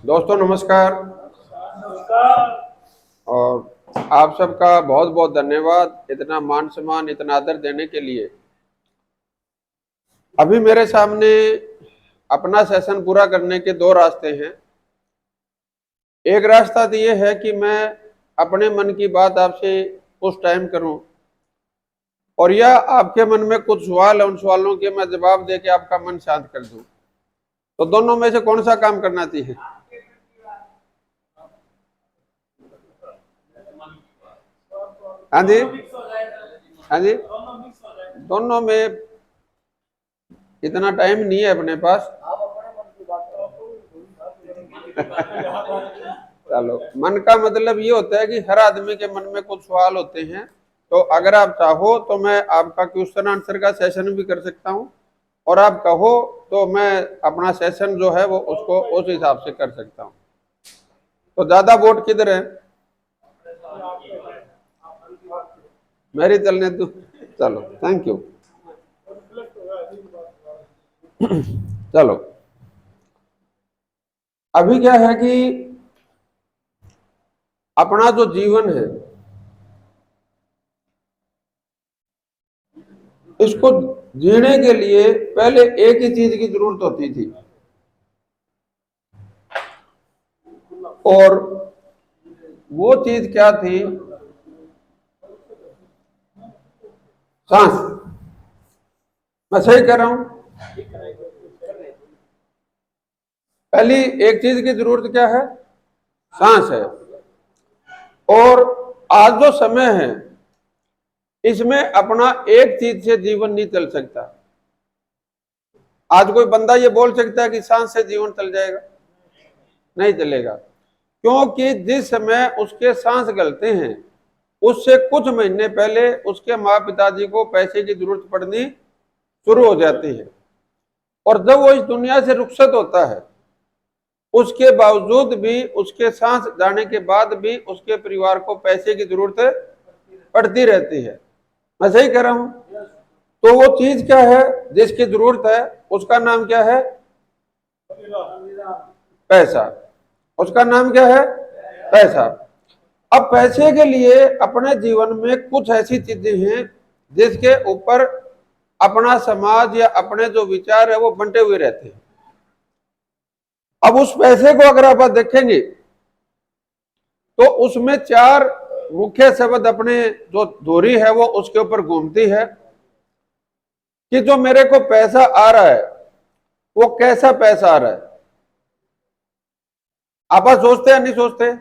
दोस्तों नमस्कार। और आप सबका बहुत बहुत धन्यवाद इतना मान सम्मान इतना आदर देने के लिए। अभी मेरे सामने अपना सेशन पूरा करने के दो रास्ते हैं। एक रास्ता तो ये है कि मैं अपने मन की बात आपसे कुछ टाइम करूं और या आपके मन में कुछ सवाल है, उन सवालों के मैं जवाब दे के आपका मन शांत कर दूं। तो दोनों में से कौन सा काम करना चाहिए? हाँ जी, हाँ जी, दोनों में इतना टाइम नहीं है अपने पास। चलो, मन का मतलब ये होता है कि हर आदमी के मन में कुछ सवाल होते हैं, तो अगर आप चाहो तो मैं आपका क्वेश्चन आंसर का सेशन भी कर सकता हूं, और आप कहो तो मैं अपना सेशन जो है वो उसको उस हिसाब से कर सकता हूं। तो ज्यादा वोट किधर है? मेरी चलने दो। चलो, थैंक यू। चलो, अभी क्या है कि अपना जो जीवन है इसको जीने के लिए पहले एक ही चीज की जरूरत होती थी, और वो चीज क्या थी? सांस। मैं सही कह रहा हूं? पहली एक चीज की जरूरत क्या है? सांस है। और आज जो समय है इसमें अपना एक चीज से जीवन नहीं चल सकता। आज कोई बंदा ये बोल सकता है कि सांस से जीवन चल जाएगा? नहीं चलेगा, क्योंकि जिस समय उसके सांस गलते हैं उससे कुछ महीने पहले उसके माँ पिताजी को पैसे की जरूरत पड़नी शुरू हो जाती है, और जब वो इस दुनिया से रुखसत होता है उसके बावजूद भी, उसके सांस जाने के बाद भी उसके परिवार को पैसे की जरूरत पड़ती रहती है। मैं सही कह रहा हूं? तो वो चीज क्या है जिसकी जरूरत है? उसका नाम क्या है? पैसा। उसका नाम क्या है? पैसा। अब पैसे के लिए अपने जीवन में कुछ ऐसी चीजें हैं जिसके ऊपर अपना समाज या अपने जो विचार है वो बंटे हुए रहते हैं। अब उस पैसे को अगर आप देखेंगे तो उसमें चार मुख्य शब्द अपने जो धोरी है वो उसके ऊपर घूमती है कि जो मेरे को पैसा आ रहा है वो कैसा पैसा आ रहा है। आप सोचते हैं नहीं सोचते?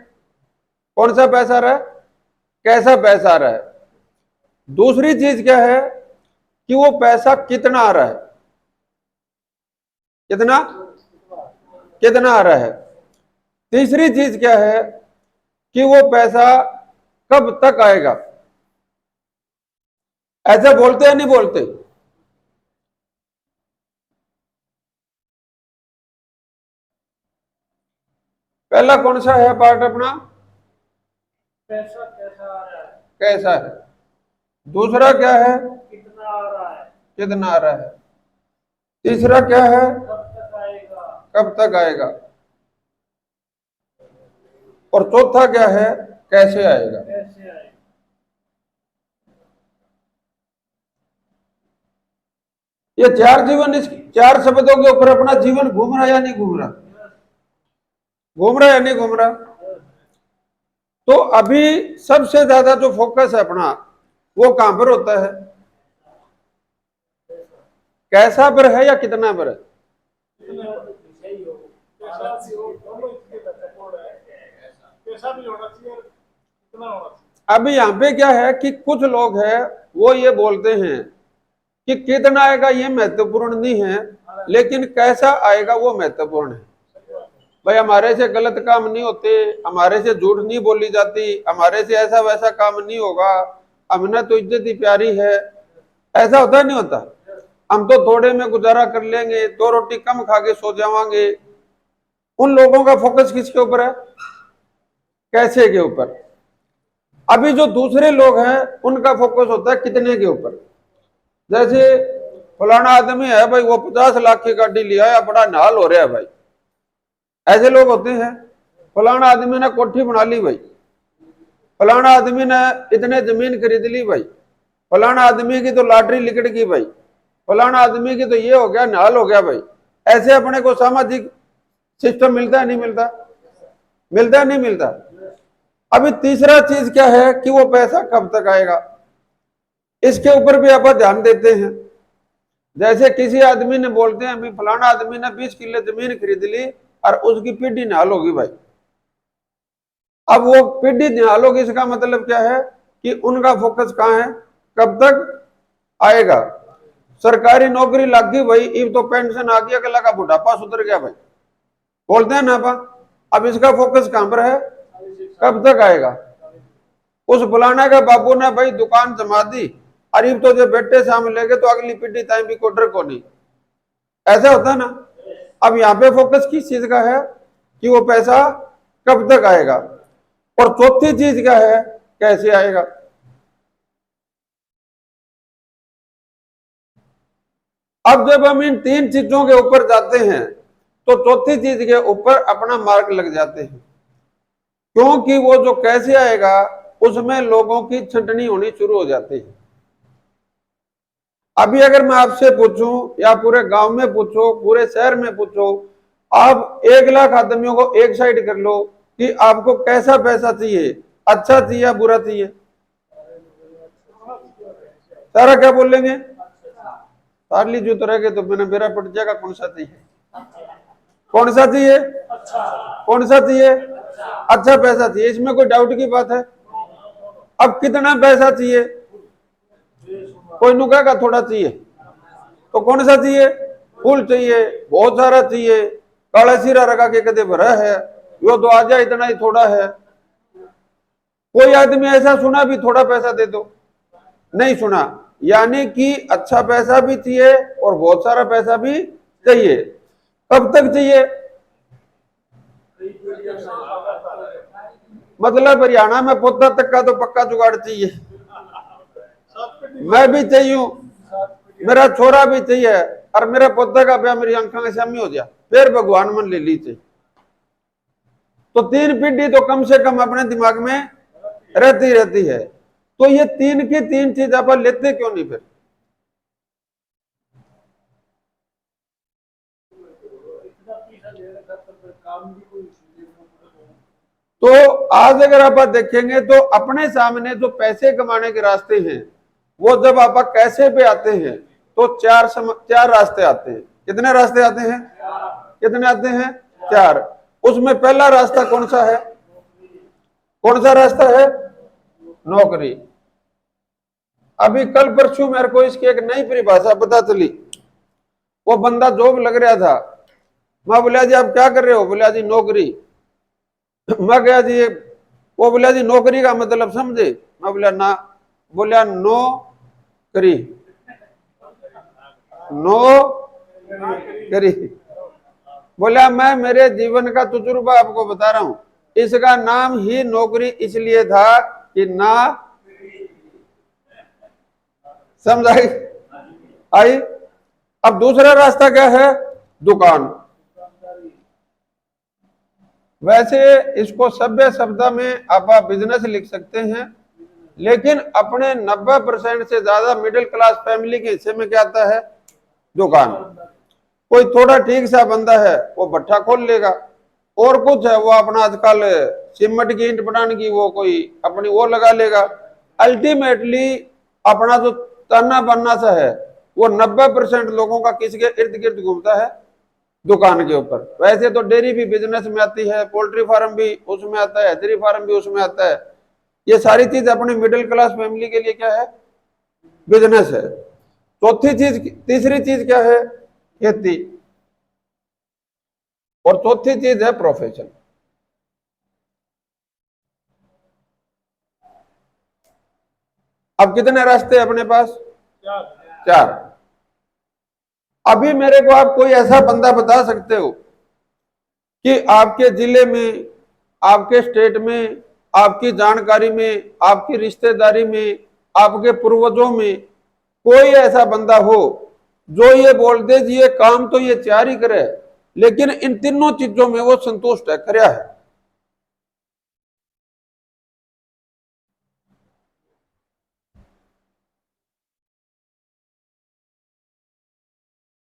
कौन सा पैसा आ रहा है, कैसा पैसा आ रहा है? दूसरी चीज क्या है कि वो पैसा कितना आ रहा है, कितना कितना आ रहा है? तीसरी चीज क्या है कि वो पैसा कब तक आएगा? ऐसे बोलते हैं नहीं बोलते? पहला कौन सा है पार्ट अपना? पैसा कैसा आ रहा है, कैसा है। दूसरा क्या है? कितना आ रहा है, कितना आ रहा है। तीसरा क्या है? कब तक आएगा, कब तक आएगा। और चौथा क्या है? कैसे आएगा। कैसे आएगा। ये चार जीवन, इस चार शब्दों के ऊपर अपना जीवन घूम रहा है या नहीं घूम रहा? घूम रहा है या नहीं घूम रहा? तो अभी सबसे ज्यादा जो फोकस है अपना वो कहां पर होता है? कैसा पर है या कितना पर है? पैसा भी होना चाहिए, कितना होना चाहिए। अभी यहाँ पे क्या है कि कुछ लोग हैं वो ये बोलते हैं कि कितना आएगा ये महत्वपूर्ण नहीं है, लेकिन कैसा आएगा वो महत्वपूर्ण है। भाई हमारे से गलत काम नहीं होते, हमारे से झूठ नहीं बोली जाती, हमारे से ऐसा वैसा काम नहीं होगा, हमने तो इज्जत ही प्यारी है, ऐसा होता नहीं होता। हम तो थोड़े में गुजारा कर लेंगे, 2 रोटी कम खा के सो जावांगे। उन लोगों का फोकस किसके ऊपर है? कैसे के ऊपर। अभी जो दूसरे लोग हैं उनका फोकस होता है कितने के ऊपर। जैसे फलाना आदमी है भाई, वो 50 लाख की गाड़ी लिया है, बड़ा नाल हो रहा है भाई, ऐसे लोग होते हैं। फलाना आदमी ने कोठी बना ली भाई, फलाना आदमी ने इतने जमीन खरीद ली भाई, फलाना आदमी की तो लॉटरी लिकट गई भाई, फलाना आदमी की तो ये हो गया, नाल हो गया भाई। ऐसे अपने को सामाजिक सिस्टम मिलता है नहीं मिलता? मिलता है नहीं मिलता? अभी तीसरा चीज क्या है कि वो पैसा कब तक आएगा, इसके ऊपर भी आप ध्यान देते हैं। जैसे किसी आदमी ने बोलते हैं अभी फलाना आदमी ने 20 किलो जमीन खरीद ली और उसकी पीढ़ी निहाल होगी भाई। अब वो पीढ़ी निहाल होगी, इसका मतलब क्या है कि उनका फोकस कहाँ है, कब तक आएगा। सरकारी नौकरी लग गई भाई, अब तो पेंशन आ गई, अगला का बुढ़ापा सुधर गया भाई, बोलते हैं ना पा। अब इसका फोकस कहां पर है, कब तक आएगा। उस फलाना का बाबू ने भाई दुकान जमा दी, अरीब तो जो बेटे सामने लेके तो अगली पीढ़ी टाइम भी कोडर को नहीं, ऐसा होता है ना। अब यहाँ पे फोकस किस चीज का है कि वो पैसा कब तक आएगा। और चौथी चीज क्या है, कैसे आएगा। अब जब हम इन 3 चीजों के ऊपर जाते हैं तो चौथी चीज के ऊपर अपना मार्क लग जाते हैं, क्योंकि वो जो कैसे आएगा उसमें लोगों की छंटनी होनी शुरू हो जाती है। अभी अगर मैं आपसे पूछूं या पूरे गांव में पूछो, पूरे शहर में पूछो, आप 1 लाख आदमियों को एक साइड कर लो कि आपको कैसा पैसा चाहिए, अच्छा चाहिए या बुरा चाहिए, सारा क्या बोलेंगे? तारली जो तरह के तो मैंने मेरा पट जाएगा, कौन सा चाहिए, कौन सा चाहिए, कौन सा चाहिए, अच्छा पैसा चाहिए, इसमें कोई डाउट की बात है। अब कितना पैसा चाहिए, कोई नु कहेगा थोड़ा चाहिए, तो कौन सा चाहिए, फुल चाहिए, बहुत सारा चाहिए, काला सिरा रखा के कदे भरा है, यो तो आजा इतना ही थोड़ा है। कोई आदमी ऐसा सुना भी थोड़ा पैसा दे दो, नहीं सुना। यानी कि अच्छा पैसा भी चाहिए और बहुत सारा पैसा भी चाहिए। कब तक चाहिए, मतलब हरियाणा में पोता तक का तो पक्का जुगाड़ चाहिए, मैं भी चाहिए, मेरा छोरा भी चाहिए और मेरा पोता का ब्याह मेरी आंखों के सामने हो जाए, फिर भगवान मन ले ली चाहिए। तो 3 पीढ़ी तो कम से कम अपने दिमाग में रहती है। तो ये 3 की 3 चीज आप लेते क्यों नहीं फिर? तो आज अगर आप देखेंगे तो अपने सामने जो पैसे कमाने के रास्ते हैं, वो जब आप कैसे पे आते हैं तो 4 रास्ते आते हैं। कितने रास्ते आते हैं, कितने आते हैं, 4। उसमें पहला रास्ता कौन सा है, कौन सा रास्ता है, नौकरी। अभी कल परसों मेरे को इसकी एक नई परिभाषा पता चली। वो बंदा जॉब लग रहा था, मैं बोला जी आप क्या कर रहे हो, बोला जी नौकरी। मैं गया जी, वो बोला जी नौकरी का मतलब समझे, मैं बोला ना, बोला नो करी, नो करी। बोला मैं मेरे जीवन का तजुर्बा आपको बता रहा हूं, इसका नाम ही नौकरी इसलिए था कि ना, समझ आई, आई। अब दूसरा रास्ता क्या है, दुकान। वैसे इसको सभ्य शब्द में आप बिजनेस लिख सकते हैं, लेकिन अपने 90% से ज्यादा मिडिल क्लास फैमिली के हिस्से में क्या आता है, दुकान। कोई थोड़ा ठीक सा बंदा है वो भट्ठा खोल लेगा, और कुछ है वो अपना आजकल सीमेंट की ईंट बनाने की वो कोई अपनी वो लगा लेगा। अल्टीमेटली अपना जो ताना बनना सा है वो 90% लोगों का किसके इर्द गिर्द घूमता है, दुकान के ऊपर। वैसे तो डेयरी भी बिजनेस में आती है, पोल्ट्री फार्म भी उसमें आता है, हैचरी फार्म भी उसमें आता है, ये सारी चीज अपने मिडिल क्लास फैमिली के लिए क्या है? बिजनेस है। चौथी चीज, तीसरी चीज क्या है? खेती। और चौथी चीज है प्रोफेशन। अब कितने रास्ते हैं अपने पास? चार। अभी मेरे को आप कोई ऐसा बंदा बता सकते हो कि आपके जिले में, आपके स्टेट में, आपकी जानकारी में, आपकी रिश्तेदारी में, आपके पूर्वजों में कोई ऐसा बंदा हो जो ये बोल दे जी ये काम तो ये चार ही करे, लेकिन इन तीनों चीजों में वो संतुष्ट है, करया है?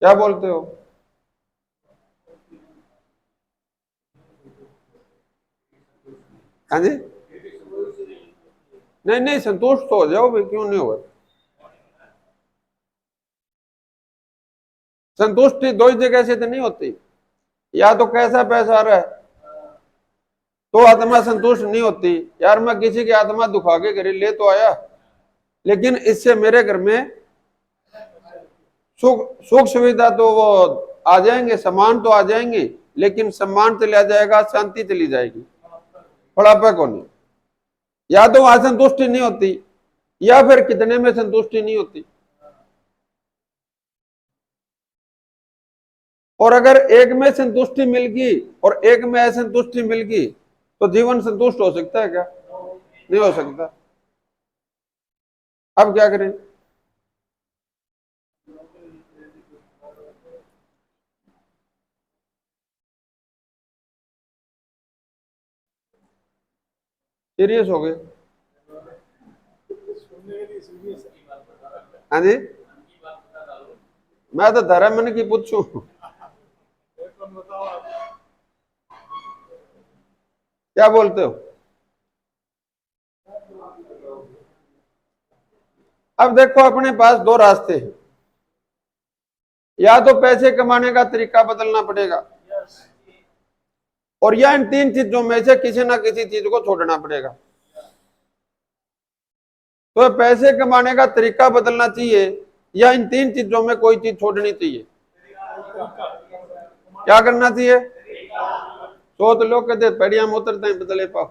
क्या बोलते हो? हाँ जी? नहीं नहीं, संतुष्ट तो हो जाओ भाई, क्यों नहीं हो? संतुष्टि दो ही जगह से तो नहीं होती। या तो कैसा पैसा आ रहा है तो आत्मा संतुष्ट नहीं होती, यार मैं किसी की आत्मा दुखा के घर ले तो आया, लेकिन इससे मेरे घर में सुख सुख सुविधा तो वो आ जाएंगे, सम्मान तो आ जाएंगे, लेकिन सम्मान चला जाएगा, शांति चली जाएगी, बड़ापा को नहीं। या तो वहां संतुष्टि नहीं होती, या फिर कितने में संतुष्टि नहीं होती। और अगर एक में संतुष्टि मिल गई और एक में असंतुष्टि मिल गई तो जीवन संतुष्ट हो सकता है क्या? नहीं हो सकता। अब क्या करें? सीरियस हो गए? हाँ जी? मैं तो धर्म मन की पूछू। क्या बोलते हो? अब देखो अपने पास दो रास्ते हैं, या तो पैसे कमाने का तरीका बदलना पड़ेगा, और या इन तीन चीजों में से किसी ना किसी चीज को छोड़ना पड़ेगा। तो पैसे कमाने का तरीका बदलना चाहिए या इन तीन चीजों में कोई चीज छोड़नी चाहिए? क्या करना चाहिए? सो तो लोग कहते पेड़िया में उतरते हैं बदले पाओ,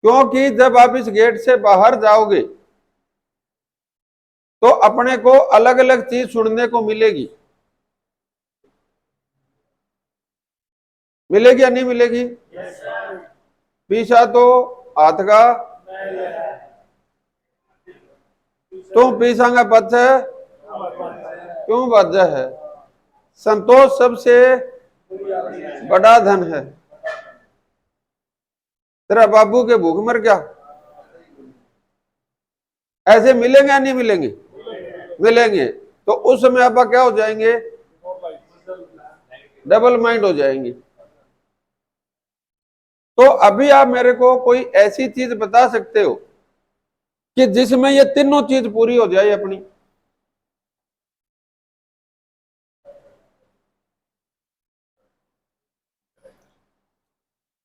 क्योंकि जब आप इस गेट से बाहर जाओगे तो अपने को अलग अलग चीज सुनने को मिलेगी। मिलेगी या नहीं मिलेगी? पीछा तो हाथ का तुम पीछांगा पथ है क्यों बाजा है। संतोष सबसे बड़ा धन है। तेरा बाबू के भूख मर गया, ऐसे मिलेंगे या नहीं मिलेंगे? मिलेंगे। तो उस समय आप क्या हो जाएंगे? डबल माइंड हो जाएंगे। तो अभी आप मेरे को कोई ऐसी चीज बता सकते हो कि जिसमें ये तीनों चीज पूरी हो जाए अपनी?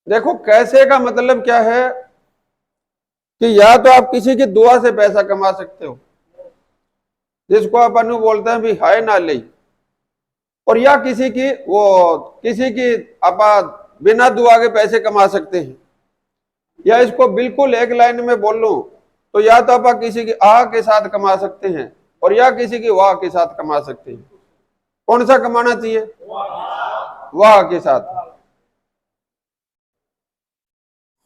देखो कैसे का मतलब क्या है कि या तो आप किसी की दुआ से पैसा कमा सकते हो, जिसको अपन बोलते हैं भी हाय ना ले, और या किसी की आप बिना दुआ के पैसे कमा सकते हैं, या इसको बिल्कुल एक लाइन में बोल लूं तो या तो आप किसी की आह के साथ कमा सकते हैं और या किसी की वाह के साथ कमा सकते हैं। कौन सा कमाना चाहिए? वाह के साथ।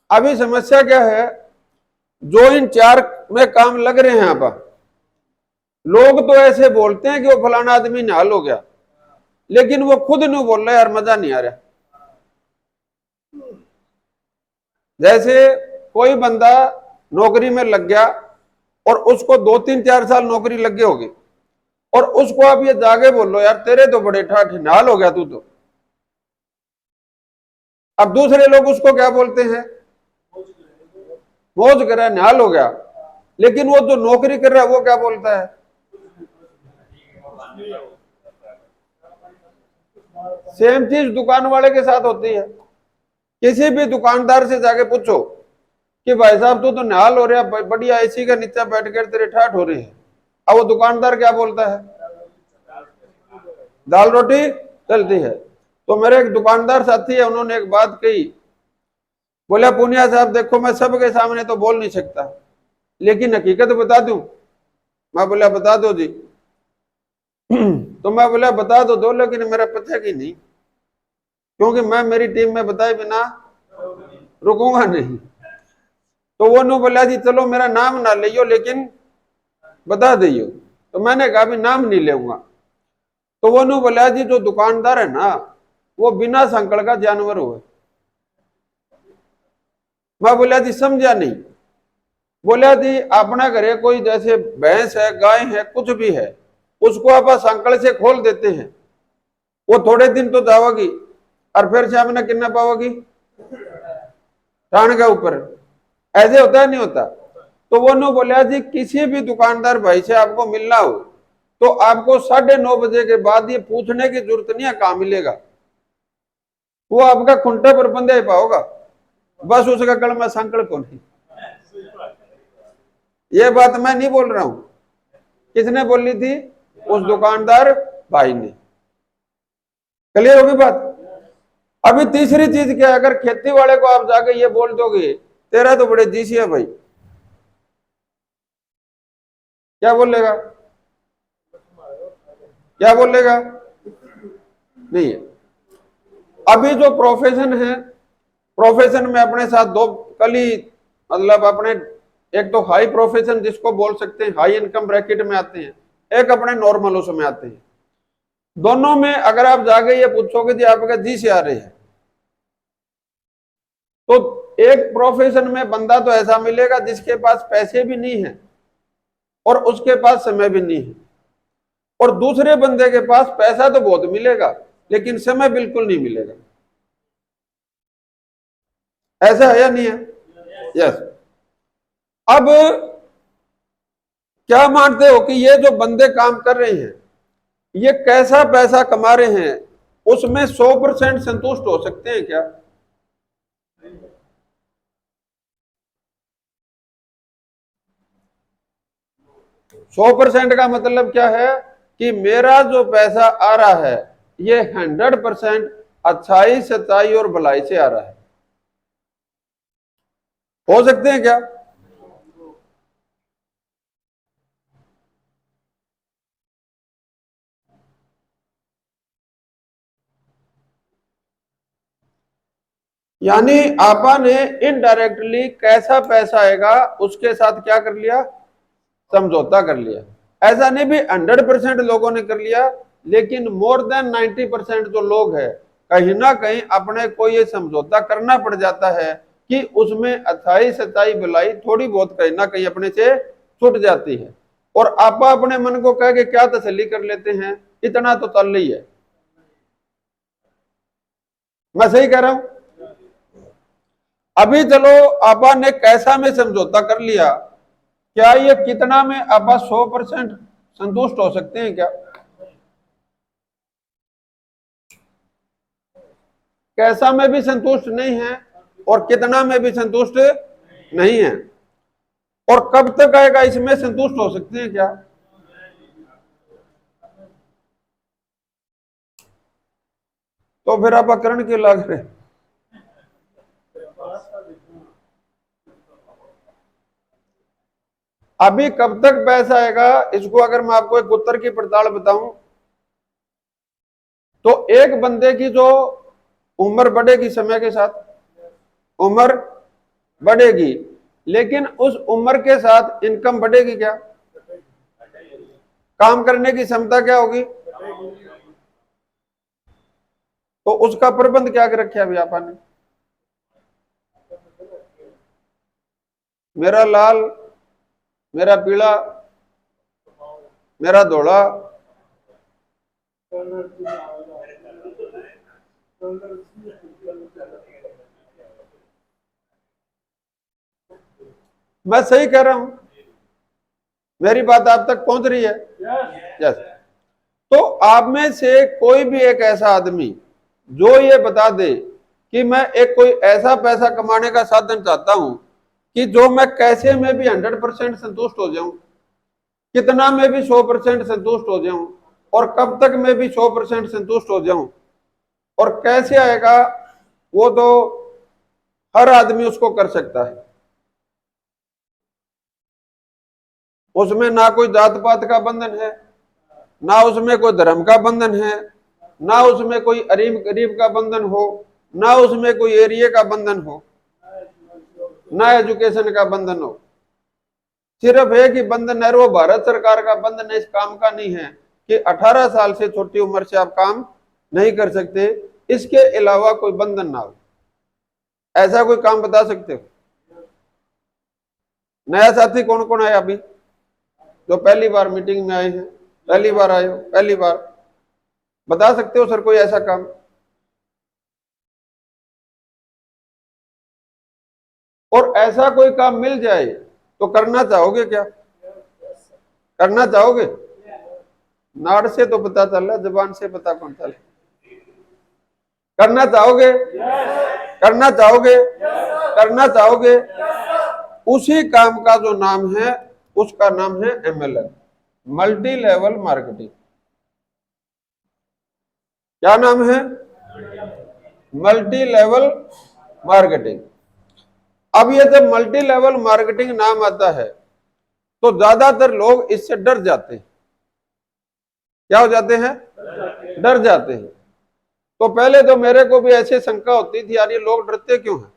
अभी समस्या क्या है, जो इन चार में काम लग रहे हैं आप, लोग तो ऐसे बोलते हैं कि वो फलाना आदमी निहाल हो गया, लेकिन वो खुद नहीं बोल रहा यार मजा नहीं आ रहा। जैसे कोई बंदा नौकरी में लग गया और उसको 2-3-4 साल नौकरी लग गई होगी, और उसको आप ये जाके बोल लो यार तेरे तो बड़े ठाठ निहाल हो गया तू तो। अब दूसरे लोग उसको क्या बोलते हैं? मौज कर रहा है, निहाल हो गया। लेकिन वो जो नौकरी कर रहा है वो क्या बोलता है? सेम चीज दुकान वाले के साथ होती है। किसी भी दुकानदार से जाके पूछो कि भाई साहब तू तो निहाल हो रहा, बढ़िया एसी का नीचे बैठ कर तेरे ठाठ हो रही है। अब वो दुकानदार क्या बोलता है? दाल रोटी चलती है। तो मेरे एक दुकानदार साथी है, उन्होंने एक बात कही, बोला पूनिया साहब देखो मैं सबके सामने तो बोल नहीं सकता, लेकिन हकीकत बता दूं। मैं बोला बता दो जी। तो मैं बोला बता दो लेकिन मेरा पता की नहीं, क्योंकि मैं मेरी टीम में बताए बिना रुकूंगा नहीं। तो वो नु बोला जी चलो मेरा नाम ना लियो लेकिन बता दियो। तो मैंने कहा भी नाम नहीं लेऊंगा। तो वो नु बोला जी जो दुकानदार है ना वो बिना संकल का जानवर हुए। मैं बोला जी समझा नहीं। बोला जी अपना घरे कोई जैसे भैंस है, गाय है, कुछ भी है, उसको आप संकल से खोल देते हैं, वो थोड़े दिन तो जाओगी और फिर सामने कितना पाओगी टाण के ऊपर। ऐसे होता है नहीं होता? तो वो नु बोला जी किसी भी दुकानदार भाई से आपको मिलना हो तो आपको 9:30 बजे के बाद ये पूछने की जरूरत नहीं है कहां मिलेगा, वो आपका खुंटे पर बंधे पाओगा, बस उसका गल में संकल को नहीं। ये बात मैं नहीं बोल रहा हूं, किसने बोली थी? उस दुकानदार भाई ने। क्लियर होगी बात? अभी तीसरी चीज क्या है, अगर खेती वाले को आप जाके ये बोल दोगे तेरा तो बड़े जीसी है भाई, क्या बोलेगा? क्या बोलेगा? नहीं है। अभी जो प्रोफेशन है, प्रोफेशन में अपने साथ दो कली, मतलब अपने एक तो हाई प्रोफेशन जिसको बोल सकते हैं हाई इनकम ब्रैकेट में आते हैं, एक अपने नॉर्मल उसमें आते हैं। दोनों में अगर आप जाके ये पूछोगे कि आपका जी से आ रहे हैं तो एक प्रोफेशन में बंदा तो ऐसा मिलेगा जिसके पास पैसे भी नहीं है और उसके पास समय भी नहीं है, और दूसरे बंदे के पास पैसा तो बहुत मिलेगा लेकिन समय बिल्कुल नहीं मिलेगा। ऐसा है या नहीं है? यस। अब क्या मानते हो कि ये जो बंदे काम कर रहे हैं ये कैसा पैसा कमा रहे हैं, उसमें 100% संतुष्ट हो सकते हैं क्या? सौ परसेंट का मतलब क्या है कि मेरा जो पैसा आ रहा है ये 100% अच्छाई, सच्चाई और भलाई से आ रहा है। हो सकते हैं क्या? यानी आपा ने इनडायरेक्टली कैसा पैसा आएगा उसके साथ क्या कर लिया? समझौता कर लिया। ऐसा नहीं भी 100% लोगों ने कर लिया, लेकिन मोर देन 90% जो लोग हैं कहीं ना कहीं अपने को ये समझौता करना पड़ जाता है कि उसमें अच्छाई, सच्चाई, भलाई थोड़ी बहुत कहीं ना कहीं अपने से छूट जाती है। और आपा अपने मन को कह के क्या तसल्ली कर लेते हैं, इतना तो चल रही है। मैं सही कह रहा हूं? अभी चलो आपा ने कैसा में समझौता कर लिया, क्या ये कितना में आप 100% संतुष्ट हो सकते हैं क्या? कैसा में भी संतुष्ट नहीं है और कितना में भी संतुष्ट नहीं है, और कब तक आएगा इसमें संतुष्ट हो सकते हैं क्या? तो फिर आप करण क्यों लग रहे? अभी कब तक पैसा आएगा इसको अगर मैं आपको एक उत्तर की पड़ताल बताऊं तो एक बंदे की जो उम्र बढ़ेगी, समय के साथ उम्र बढ़ेगी, लेकिन उस उम्र के साथ इनकम बढ़ेगी क्या? काम करने की क्षमता क्या होगी? तो उसका प्रबंध क्या कर रखा है अभी आपने? मेरा लाल, मेरा पीला, मेरा धोला, मैं सही कह रहा हूं? मेरी बात आप तक पहुंच रही है? यस। तो आप में से कोई भी एक ऐसा आदमी जो ये बता दे कि मैं एक कोई ऐसा पैसा कमाने का साधन चाहता हूं कि जो मैं कैसे में भी 100% संतुष्ट हो जाऊं, कितना में भी 100% संतुष्ट हो जाऊं, और कब तक मैं भी 100% संतुष्ट हो जाऊं, और कैसे आएगा वो तो हर आदमी उसको कर सकता है। उसमें ना कोई जात पात का बंधन है, ना उसमें कोई धर्म का बंधन है, ना उसमें कोई अरीब गरीब का बंधन हो, ना उसमें कोई एरिया का बंधन हो, ना एजुकेशन का बंधन हो। सिर्फ एक ही बंधन है, वो भारत सरकार का बंधन इस काम का नहीं है कि 18 साल से छोटी उम्र से आप काम नहीं कर सकते, इसके अलावा कोई बंधन ना हो। ऐसा कोई काम बता सकते हो? नया साथी कौन कौन आया अभी जो पहली बार मीटिंग में आए हैं, पहली बार आए हो, पहली बार बता सकते हो सर कोई ऐसा काम? और ऐसा कोई काम मिल जाए तो करना चाहोगे क्या? करना चाहोगे? नाड़ से तो पता चल रहा है, जुबान से पता कौन चले। करना चाहोगे? करना चाहोगे? करना चाहोगे? उसी काम का जो नाम है उसका नाम है MLM, मल्टी लेवल मार्केटिंग। क्या नाम है? Multi level marketing. अब ये जब मल्टी लेवल मार्केटिंग नाम आता है तो ज्यादातर लोग इससे डर जाते हैं। क्या हो जाते हैं? डर जाते हैं। तो पहले तो मेरे को भी ऐसी शंका होती थी, यार ये लोग डरते क्यों हैं?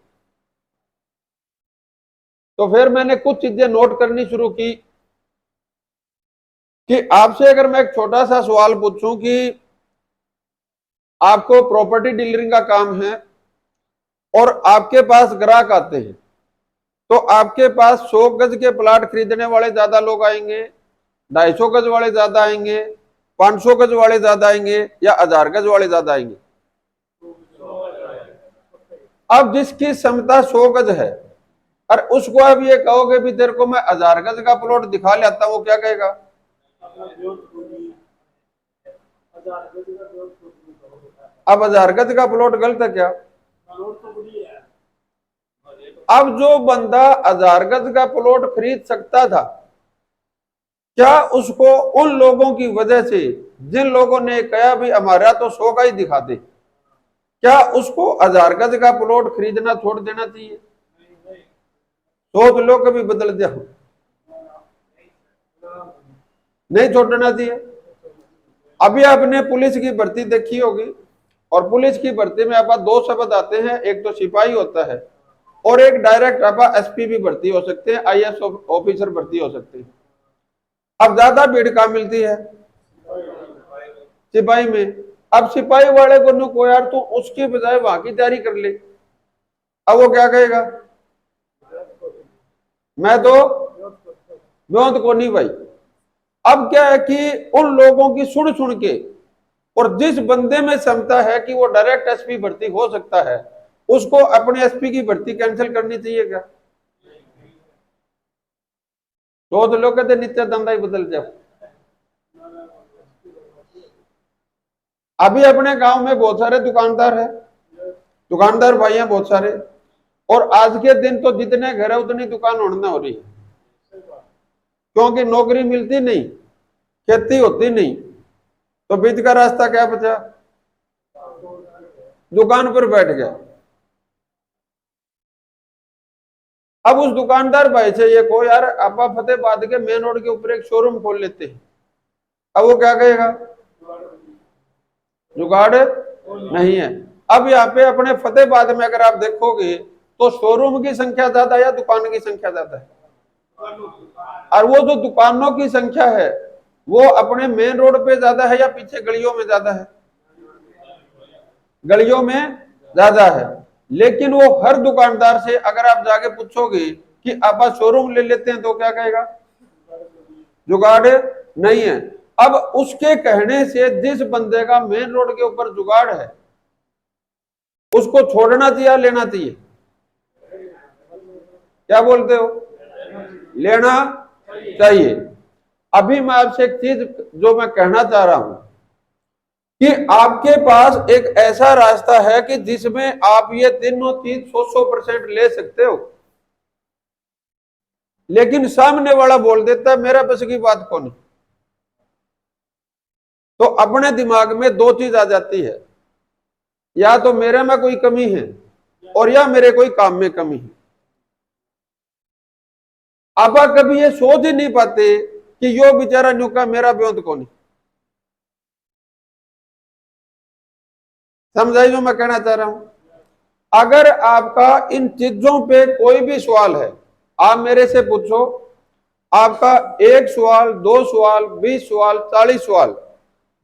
तो फिर मैंने कुछ चीजें नोट करनी शुरू की कि आपसे अगर मैं एक छोटा सा सवाल पूछूं कि आपको प्रॉपर्टी डीलरिंग का काम है और आपके पास ग्राहक आते हैं, तो आपके पास 100 गज के प्लाट खरीदने वाले ज्यादा लोग आएंगे, 250 गज वाले ज्यादा आएंगे, 500 गज वाले ज्यादा आएंगे, या 1000 गज वाले ज्यादा आएंगे? अब जिसकी क्षमता 100 गज है और उसको अब ये कहोगे भी तेरे को मैं 1000 गज का प्लॉट दिखा लेता हूं, वो क्या कहेगा? अब 1000 गज का प्लॉट गलत है क्या? अब जो बंदा 1000 गज का प्लॉट खरीद सकता था, क्या उसको उन लोगों की वजह से जिन लोगों ने कहा भी हमारा तो 100 का ही दिखा दे, क्या उसको 1000 गज का प्लॉट खरीदना छोड़ देना चाहिए? सोच लो, कभी बदल जाओ। नहीं छोड़ना चाहिए। अभी आपने पुलिस की भर्ती देखी होगी, और पुलिस की भर्ती में आप दो शब्द आते हैं, एक तो सिपाही होता है और एक डायरेक्ट आप SP भी भर्ती हो सकते हैं, IAS ऑफिसर भर्ती हो सकते हैं। अब ज्यादा भीड़ कहाँ मिलती है? सिपाही में। अब सिपाही वाले को नुको यार तो उसकी बजाय वहां की तैयारी कर ले, अब वो क्या कहेगा? मैं तो व्योंत को नहीं भाई। अब क्या है कि उन लोगों की सुन सुन के, और जिस बंदे में क्षमता है कि वो डायरेक्ट SP भर्ती हो सकता है, उसको अपने SP की भर्ती कैंसिल करनी चाहिए क्या? तो लोग कहते नित्य धंधा ही बदल जाओ। अभी अपने गांव में बहुत सारे दुकानदार हैं, दुकानदार भाई हैं बहुत सारे, और आज के दिन तो जितने घर है उतनी दुकान होने हो रही है, क्योंकि नौकरी मिलती नहीं, खेती होती नहीं, तो बीच का रास्ता क्या बचा? दुकान पर बैठ गया। अब उस दुकानदार भाई से ये को यार आप फतेहाबाद के मेन रोड के ऊपर एक शोरूम खोल लेते हैं, अब वो क्या कहेगा? जुगाड़ नहीं है। अब यहाँ पे अपने फतेहाबाद में अगर आप देखोगे तो शोरूम की संख्या ज्यादा या दुकान की संख्या ज्यादा है? और वो जो दुकानों की संख्या है वो अपने मेन रोड पे ज्यादा है या पीछे गलियों में ज्यादा है? गलियों में ज्यादा है। लेकिन वो हर दुकानदार से अगर आप जाके पूछोगे कि आप शोरूम ले लेते हैं तो क्या कहेगा? जुगाड़ नहीं है। अब उसके कहने से जिस बंदे का मेन रोड के ऊपर जुगाड़ है उसको छोड़ना चाहिए या लेना चाहिए? क्या बोलते हो? लेना चाहिए। अभी मैं आपसे एक चीज जो मैं कहना चाह रहा हूं कि आपके पास एक ऐसा रास्ता है कि जिसमें आप ये तीनों चीज 100% ले सकते हो, लेकिन सामने वाला बोल देता है मेरा बस की बात कौन। तो अपने दिमाग में दो चीज आ जाती है, या तो मेरे में कोई कमी है और या मेरे कोई काम में कमी है। आप कभी ये सोच ही नहीं पाते कि यो बेचारा न्यू का मेरा ब्योंत कौन। समझाई जो मैं कहना चाह रहा हूं। अगर आपका इन चीजों पे कोई भी सवाल है, आप मेरे से पूछो, आपका 1 सवाल 2 सवाल 20 सवाल 40 सवाल,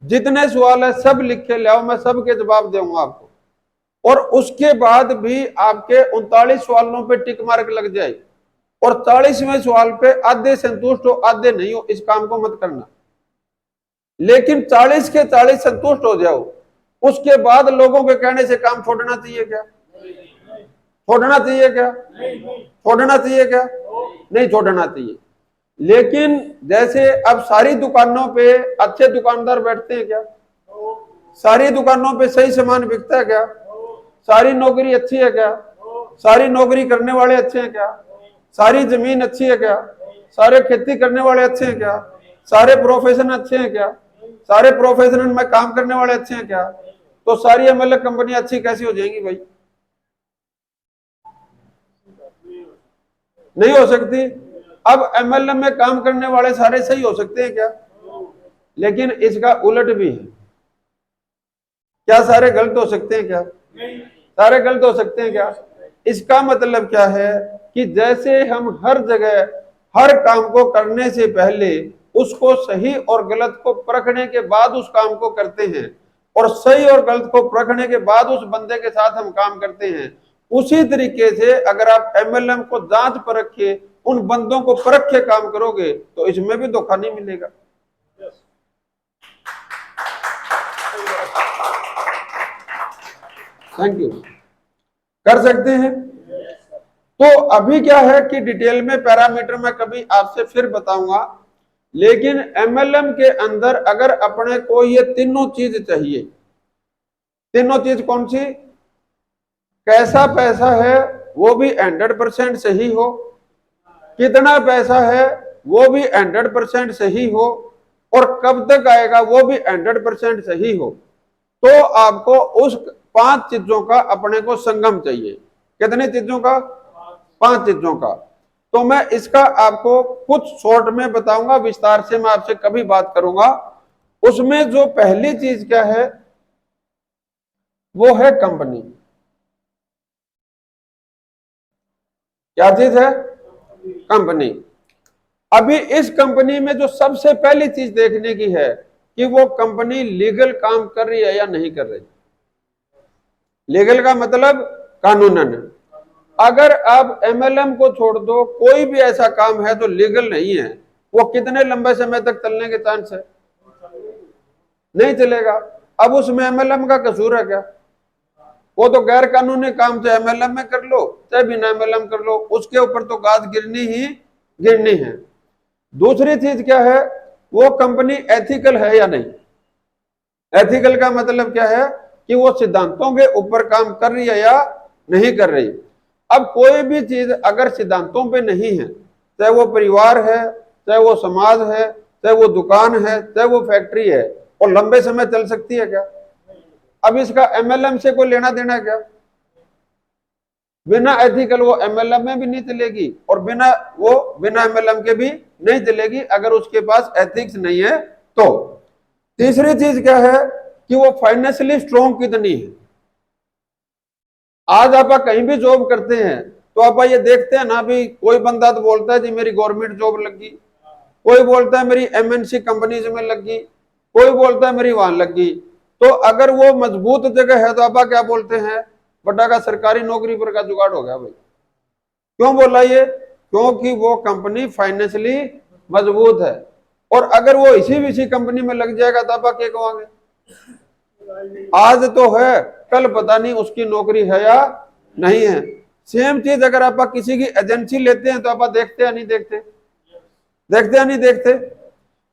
जितने सवाल है सब लिख के ले आओ, मैं सबके जवाब दूंगा आपको। और उसके बाद भी आपके 39 सवालों पे टिक मार्क लग जाए और 40वें सवाल पे आधे संतुष्ट हो आधे नहीं हो, इस काम को मत करना। लेकिन 40 के 40 संतुष्ट हो जाओ, उसके बाद लोगों के कहने से काम छोड़ना चाहिए क्या? छोड़ना चाहिए क्या? छोड़ना चाहिए क्या? नहीं छोड़ना चाहिए। लेकिन जैसे अब सारी दुकानों पे अच्छे दुकानदार बैठते हैं क्या? सारी दुकानों पे सही सामान बिकता है क्या? सारी नौकरी अच्छी है क्या? सारी नौकरी करने वाले अच्छे हैं क्या? सारी जमीन अच्छी है क्या? सारे खेती करने वाले अच्छे हैं क्या? सारे प्रोफेशन अच्छे हैं क्या? सारे प्रोफेशन में काम करने वाले अच्छे हैं क्या? तो सारी एमएलए कंपनी अच्छी कैसी हो जाएंगी भाई? नहीं हो सकती। अब एमएलए में काम करने वाले सारे सही हो सकते हैं क्या? लेकिन इसका उलट भी है। क्या सारे गलत हो सकते हैं क्या? सारे गलत हो सकते हैं क्या? इसका मतलब क्या है कि जैसे हम हर जगह हर काम को करने से पहले उसको सही और गलत को परखने के बाद उस काम को करते हैं, और सही और गलत को परखने के बाद उस बंदे के साथ हम काम करते हैं, उसी तरीके से अगर आप एमएलएम को जांच परख के उन बंदों को परख के काम करोगे तो इसमें भी धोखा नहीं मिलेगा। Thank you. कर सकते हैं। तो अभी क्या है कि डिटेल में पैरामीटर मैं कभी आपसे फिर बताऊंगा, लेकिन एमएलएम के अंदर अगर अपने को ये तीनों चीज चाहिए, तीनों चीज कौन सी? कैसा पैसा है वो भी 100% सही हो, कितना पैसा है वो भी 100% सही हो, और कब तक आएगा वो भी 100% सही हो। तो आपको उस 5 चीजों का अपने को संगम चाहिए। कितनी चीजों का? 5 चीजों का। तो मैं इसका आपको कुछ शॉर्ट में बताऊंगा, विस्तार से मैं आपसे कभी बात करूंगा। उसमें जो पहली चीज क्या है वो है कंपनी। क्या चीज है? कंपनी। अभी इस कंपनी में जो सबसे पहली चीज देखने की है कि वो कंपनी लीगल काम कर रही है या नहीं कर रही। लीगल का मतलब कानूनन। अगर आप एमएलएम को छोड़ दो, कोई भी ऐसा काम है जो लीगल नहीं है, वो कितने लंबे समय तक चलने के चांस है? नहीं चलेगा। अब उसमें एमएलएम का कसूर है क्या? वो तो गैर कानूनी काम चाहे एमएलएम में कर लो चाहे बिना एमएलएम कर लो, उसके ऊपर तो गाज गिरनी ही गिरनी है। दूसरी चीज क्या है? वो कंपनी एथिकल है या नहीं। एथिकल का मतलब क्या है कि वो सिद्धांतों के ऊपर काम कर रही है या नहीं कर रही। अब कोई भी चीज अगर सिद्धांतों पे नहीं है, चाहे वो परिवार है, चाहे वो समाज है, चाहे वो दुकान है, चाहे वो फैक्ट्री है, और लंबे समय चल सकती है क्या? अब इसका एमएलएम से कोई लेना देना क्या? बिना एथिकल वो एमएलएम में भी नहीं चलेगी और बिना एमएलएम के भी नहीं चलेगी अगर उसके पास एथिक्स नहीं है तो। तीसरी चीज क्या है कि वो फाइनेंशियली स्ट्रॉन्ग कितनी है। आज आप कहीं भी जॉब करते हैं तो आप ये देखते हैं ना भी, कोई बंदा तो बोलता है जी मेरी गवर्नमेंट जॉब लगी, कोई बोलता है मेरी एमएनसी कंपनीज में लगी, कोई बोलता है मेरी वहां लगी। तो अगर वो मजबूत जगह है तो आप क्या बोलते हैं, बड़ा का सरकारी नौकरी पर का जुगाड़ हो गया भाई। क्यों बोला ये? क्योंकि वो कंपनी फाइनेंशियली मजबूत है। और अगर वो इसी कंपनी में लग जाएगा तो आप क्या कहोगे? आज तो है, कल पता नहीं उसकी नौकरी है या नहीं है। सेम चीज अगर आप किसी की एजेंसी लेते हैं तो आप देखते या नहीं देखते? देखते या नहीं देखते?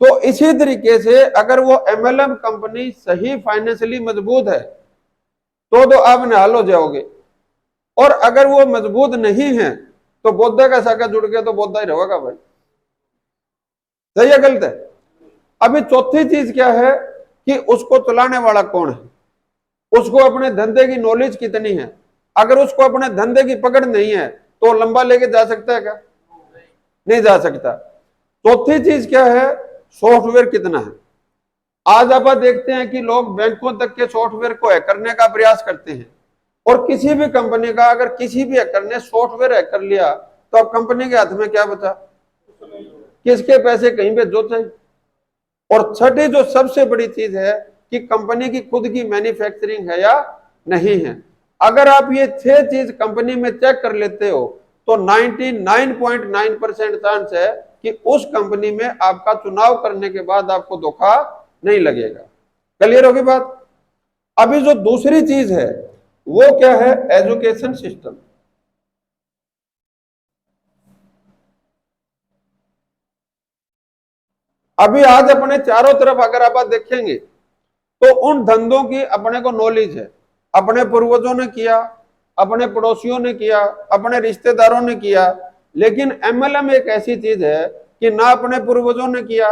तो इसी तरीके से अगर वो एमएलएम कंपनी सही फाइनेंशियली मजबूत है तो आप निहाल हो जाओगे, और अगर वो मजबूत नहीं है तो बौद्धा का साका जुड़ गया तो बौद्धा ही रहेगा भाई। सही है गलत है? अभी चौथी चीज क्या है कि उसको चलाने वाला कौन है, उसको अपने धंधे की नॉलेज कितनी है। अगर उसको अपने धंधे की पकड़ नहीं है तो लंबा लेके जा सकता है क्या? नहीं जा सकता। चौथी चीज क्या है? सॉफ्टवेयर कितना है। आज आप देखते हैं कि लोग बैंकों तक के सॉफ्टवेयर को हैक करने का प्रयास करते हैं, और किसी भी कंपनी का अगर किसी भी हैकर ने सॉफ्टवेयर हैक कर लिया तो अब कंपनी के हाथ में क्या बचा? किसके पैसे कहीं भेजो चाहिए। और छठी जो सबसे बड़ी चीज है कि कंपनी की खुद की मैन्युफैक्चरिंग है या नहीं है। अगर आप ये 6 चीज कंपनी में चेक कर लेते हो तो 99.9% चांस है कि उस कंपनी में आपका चुनाव करने के बाद आपको धोखा नहीं लगेगा। क्लियर होगी बात? अभी जो दूसरी चीज है वो क्या है? Education system. अभी आज अपने चारों तरफ अगर आप देखेंगे तो उन धंधों की अपने को नॉलेज है, अपने पूर्वजों ने किया, अपने पड़ोसियों ने किया, अपने रिश्तेदारों ने किया, लेकिन एमएलएम एक ऐसी चीज है कि ना अपने पूर्वजों ने किया,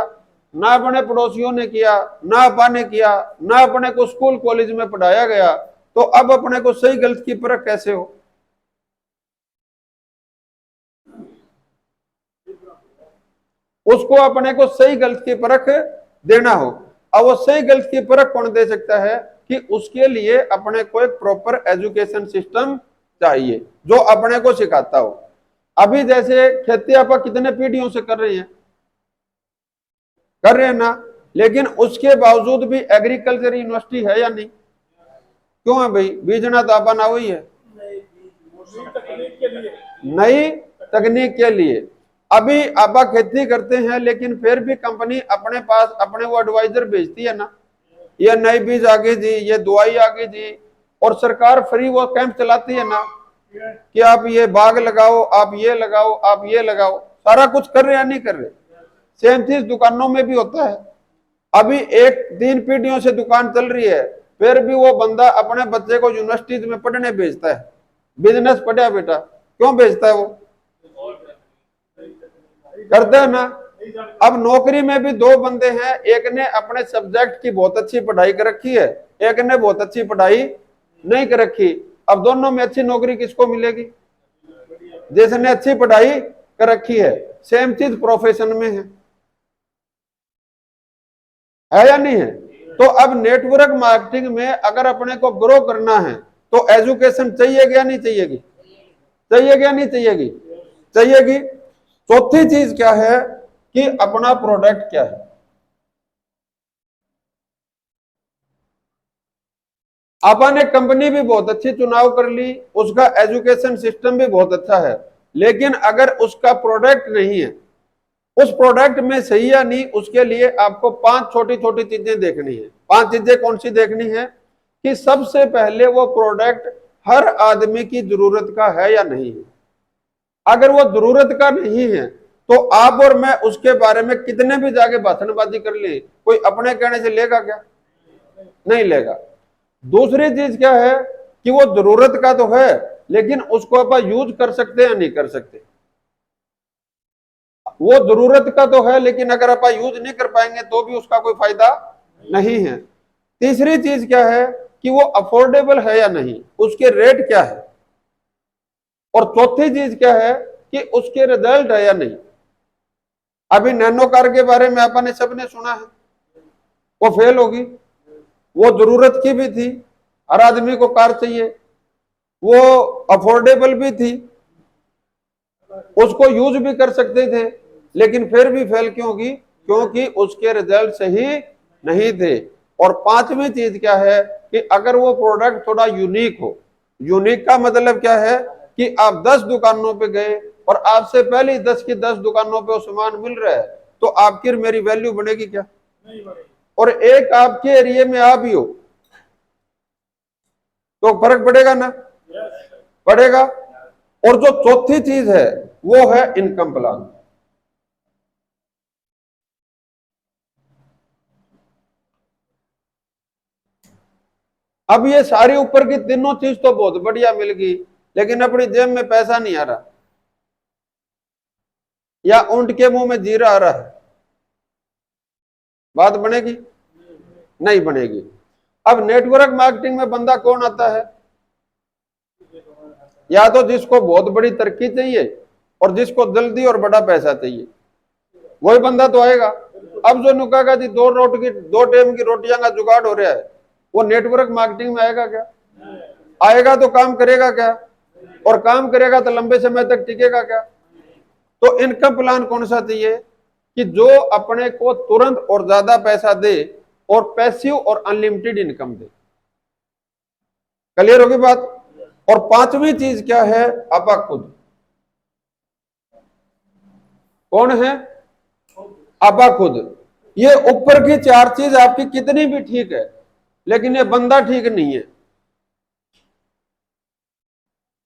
ना अपने पड़ोसियों ने किया, ना अपा ने किया, ना अपने को स्कूल कॉलेज में पढ़ाया गया, तो अब अपने को सही गलत की परख कैसे हो? उसको अपने को सही गलत की परख देना हो। अब वो सही गलत की परख कौन दे सकता है? कि उसके लिए अपने को एक प्रॉपर एजुकेशन सिस्टम चाहिए जो अपने को सिखाता हो। अभी जैसे खेती आप कितने पीढ़ियों से कर रहे हैं, कर रहे हैं ना, लेकिन उसके बावजूद भी एग्रीकल्चर यूनिवर्सिटी है या नहीं? क्यों है भाई? बीजना तो आपा ना हुई है नई तकनीक के लिए। अभी आपा खेती करते हैं लेकिन फिर भी कंपनी अपने पास अपने वो एडवाइजर भेजती है ना, ये नई बीज आ गई जी, ये दवाई आ गई जी, और सरकार फ्री वो कैंप चलाती है ना कि आप ये बाग लगाओ, आप ये लगाओ, आप ये लगाओ। सारा कुछ कर रहे हैं नहीं कर रहे? सेम चीज दुकानों में भी होता है। अभी एक 3 पीढ़ियों से दुकान चल रही है, फिर भी वो बंदा अपने बच्चे को यूनिवर्सिटी में पढ़ने भेजता है। बिजनेस पढ़ा बेटा, क्यों भेजता है? वो करता है ना। अब नौकरी में भी 2 बंदे हैं, एक ने अपने सब्जेक्ट की बहुत अच्छी पढ़ाई कर रखी है, एक ने बहुत अच्छी पढ़ाई नहीं कर रखी। अब दोनों में अच्छी नौकरी किसको मिलेगी? जिसने अच्छी पढ़ाई कर रखी है। सेम चीज प्रोफेशन में है या नहीं है? तो अब नेटवर्क मार्केटिंग में अगर अपने को ग्रो करना है तो एजुकेशन चाहिए क्या नहीं चाहिएगी? चाहिए क्या नहीं चाहिएगी? चाहिएगी। चौथी चीज क्या है कि अपना प्रोडक्ट क्या है। अपन ने कंपनी भी बहुत अच्छी चुनाव कर ली, उसका एजुकेशन सिस्टम भी बहुत अच्छा है, लेकिन अगर उसका प्रोडक्ट नहीं है, उस प्रोडक्ट में सही या नहीं, उसके लिए आपको 5 छोटी छोटी चीजें देखनी है। 5 चीजें कौन सी देखनी है? कि सबसे पहले वो प्रोडक्ट हर आदमी की जरूरत का है या नहीं है। अगर वो जरूरत का नहीं है तो आप और मैं उसके बारे में कितने भी जाके भाषणबाजी कर ले, कोई अपने कहने से लेगा क्या? नहीं लेगा। दूसरी चीज क्या है कि वो जरूरत का तो है लेकिन उसको आप यूज कर सकते हैं या नहीं कर सकते। वो जरूरत का तो है लेकिन अगर आप यूज नहीं कर पाएंगे तो भी उसका कोई फायदा नहीं है। तीसरी चीज क्या है कि वो अफोर्डेबल है या नहीं, उसके रेट क्या है। और चौथी चीज क्या है कि उसके रिजल्ट है या नहीं। अभी नैनो कार के बारे में आपने सबने सुना है, वो फेल होगी। वो जरूरत की भी थी, हर आदमी को कार चाहिए, वो अफोर्डेबल भी थी, उसको यूज भी कर सकते थे, लेकिन फिर भी फेल क्यों होगी? क्योंकि उसके रिजल्ट सही नहीं थे। और पांचवी चीज क्या है कि अगर वो प्रोडक्ट थोड़ा यूनिक हो। यूनिक का मतलब क्या है कि आप 10 दुकानों पे गए और आपसे पहले 10 की 10 दुकानों पे वो सामान मिल रहा है, तो आपकी मेरी वैल्यू बढ़ेगी क्या? और एक आपके एरिया में आप ही हो तो फर्क पड़ेगा ना? पड़ेगा। और जो चौथी चीज है वो है इनकम प्लान। अब ये सारी ऊपर की तीनों चीज तो बहुत बढ़िया मिल गई, लेकिन अपनी जेब में पैसा नहीं आ रहा, या ऊंट के मुंह में जीरा आ रहा है, बात बनेगी? नहीं बनेगी। अब नेटवर्क मार्केटिंग में बंदा कौन आता है? या तो जिसको बहुत बड़ी तरक्की चाहिए और जिसको जल्दी और बड़ा पैसा चाहिए, वही बंदा तो आएगा। अब जो नुकागा जी दो टाइम की रोटियां का जुगाड़ हो रहा है, वो नेटवर्क मार्केटिंग में आएगा क्या? आएगा तो काम करेगा क्या? और काम करेगा तो लंबे समय तक टिकेगा क्या? तो इनकम प्लान कौन सा चाहिए कि जो अपने को तुरंत और ज्यादा पैसा दे और पैसिव और अनलिमिटेड इनकम दे। क्लियर होगी बात? और पांचवी चीज क्या है? आपा खुद। कौन है? आपा खुद। ये ऊपर की चार चीज आपकी कितनी भी ठीक है, लेकिन ये बंदा ठीक नहीं है,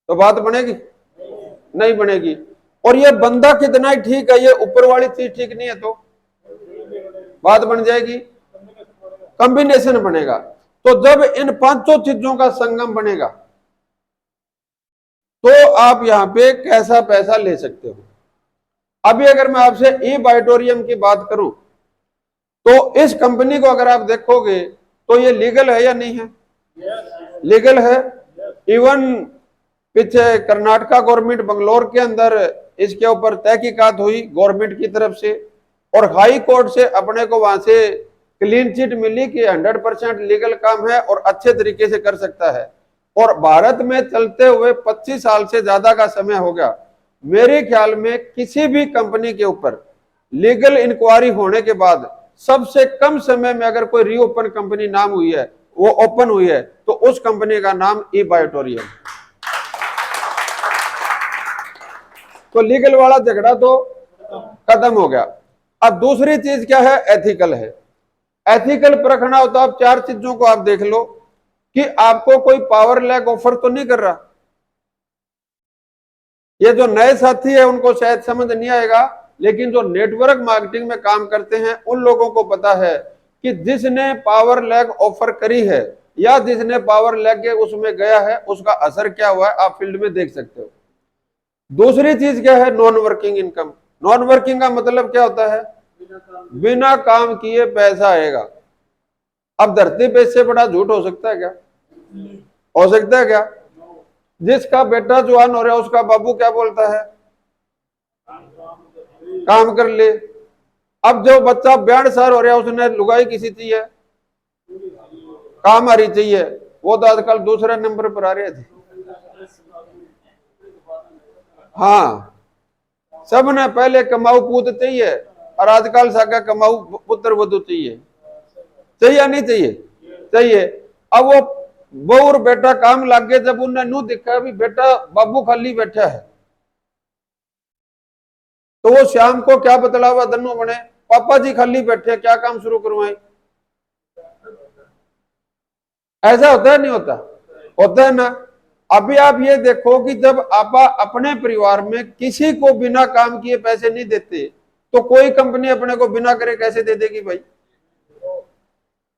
तो बात बनेगी? नहीं बनेगी। और ये बंदा कितना ही ठीक है, ये ऊपर वाली चीज ठीक नहीं है, तो बात बन जाएगी? कॉम्बिनेशन बनेगा। तो जब इन पांचों चीजों का संगम बनेगा, तो आप यहां पे कैसा पैसा ले सकते हो। अभी अगर मैं आपसे ई बायोटोरियम की बात करूं, तो इस कंपनी को अगर आप देखोगे तो ये लीगल है या नहीं है? लीगल है। इवन पीछे कर्नाटका गवर्नमेंट बंगलोर के अंदर इसके ऊपर तहकीकात हुई गवर्नमेंट की तरफ से, और हाई कोर्ट से अपने को वहां से क्लीन चिट मिली कि 100% लीगल काम है और अच्छे तरीके से कर सकता है। और भारत में चलते हुए 25 साल से ज्यादा का समय हो गया। मेरे ख्याल में किसी भी कंपनी के ऊपर लीगल इंक्वायरी होने के बाद सबसे कम समय में अगर कोई रीओपन कंपनी नाम हुई है, वो ओपन हुई है, तो उस कंपनी का नाम ई बायोटोरियम। तो लीगल वाला झगड़ा तो खत्म हो गया। अब दूसरी चीज क्या है? एथिकल है। एथिकल परखना होता है। आप चार चीजों को आप देख लो कि आपको कोई पावर लैग ऑफर तो नहीं कर रहा। ये जो नए साथी है उनको शायद समझ नहीं आएगा, लेकिन जो नेटवर्क मार्केटिंग में काम करते हैं उन लोगों को पता है कि जिसने पावर लैग ऑफर करी है या जिसने पावर लैग के उसमें गया है, उसका असर क्या हुआ है, आप फील्ड में देख सकते हो। दूसरी चीज क्या है? Non working income. Non working का मतलब क्या होता है? बिना काम किए पैसा आएगा। अब धरती पे इससे बड़ा झूठ हो सकता है क्या? हो सकता है क्या? जिसका बेटा जवान हो रहा है उसका बाबू क्या बोलता है? काम कर ले। अब जो बच्चा 62 साल हो रहा है उसने लुगाई किसी चाहिए, काम आ रही चाहिए, वो तो आजकल दूसरे नंबर पर आ रहे थे। हाँ, सबने पहले कमाऊ पूत चाहिए और आजकल साका कमाऊ पुत्र वधु चाहिए। चाहिए नहीं चाहिए? चाहिए। अब वो बहू और बेटा काम लग गए, जब उन्हें नू दिखा अभी बेटा बाबू खाली बैठा है, तो वो शाम को क्या बतलावा दन्नू बने, पापा जी खाली बैठे क्या काम शुरू करवाएं। ऐसा होता है नहीं होता? होता है ना। अभी आप ये देखो कि जब आप अपने परिवार में किसी को बिना काम किए पैसे नहीं देते, तो कोई कंपनी अपने को बिना करे कैसे दे देगी भाई?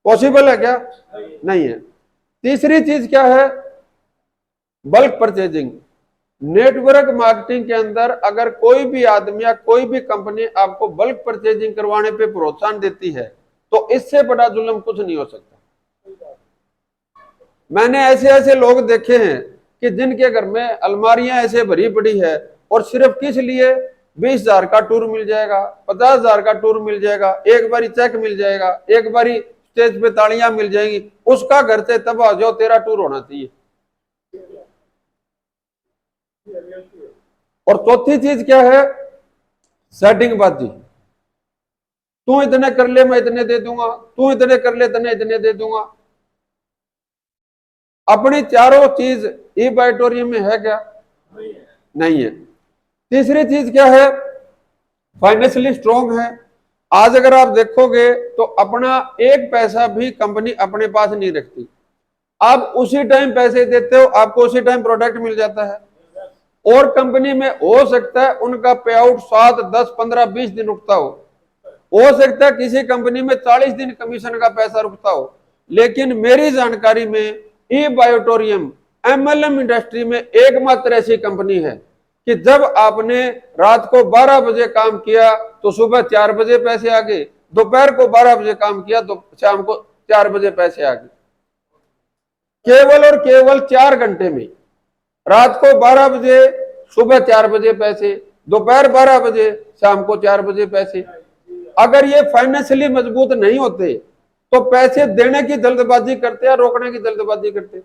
पॉसिबल है क्या? नहीं है। तीसरी चीज क्या है? Bulk purchasing. नेटवर्क मार्केटिंग के अंदर अगर कोई भी आदमी या कोई भी कंपनी आपको बल्क परचेजिंग करवाने पे प्रोत्साहन देती है, तो इससे बड़ा जुल्म कुछ नहीं हो सकता। मैंने ऐसे ऐसे लोग देखे हैं कि जिनके घर में अलमारियां ऐसे भरी पड़ी है, और सिर्फ किस लिए? 20,000 का टूर मिल जाएगा, 50,000 का टूर मिल जाएगा, एक बारी चेक मिल जाएगा, एक बारी स्टेज पे तालियां मिल जाएंगी, उसका घर से तबाह जो तेरा टूर होना चाहिए। और चौथी चीज क्या है? सेटिंगबाजी। तू इतने कर ले मैं इतने दे दूंगा, तू इतने कर ले तने इतने दे दूंगा। अपनी चारों चीज ई बायोटोरियम में है क्या? नहीं है। तीसरी चीज क्या है? फाइनेंशियली स्ट्रॉन्ग है। आज अगर आप देखोगे तो अपना एक पैसा भी कंपनी अपने पास नहीं रखती। आप उसी टाइम पैसे देते हो, आपको उसी टाइम प्रोडक्ट मिल जाता है। और कंपनी में हो सकता है उनका पे आउट 7, 10, 15, 20 दिन रुकता हो सकता है किसी कंपनी में 40 दिन कमीशन का पैसा रुकता हो, लेकिन मेरी जानकारी में ई बायोटोरियम एमएलएम इंडस्ट्री में एकमात्र ऐसी कंपनी है कि जब आपने रात को 12 बजे काम किया तो सुबह 4 बजे पैसे आ गए, दोपहर को 12 बजे काम किया तो शाम को 4 बजे पैसे आ गए। केवल और केवल 4 घंटे में, रात को 12 बजे, सुबह 4 बजे पैसे, दोपहर 12 बजे, शाम को 4 बजे पैसे। अगर ये फाइनेंशियली मजबूत नहीं होते तो पैसे देने की जल्दबाजी करते या रोकने की जल्दबाजी करते।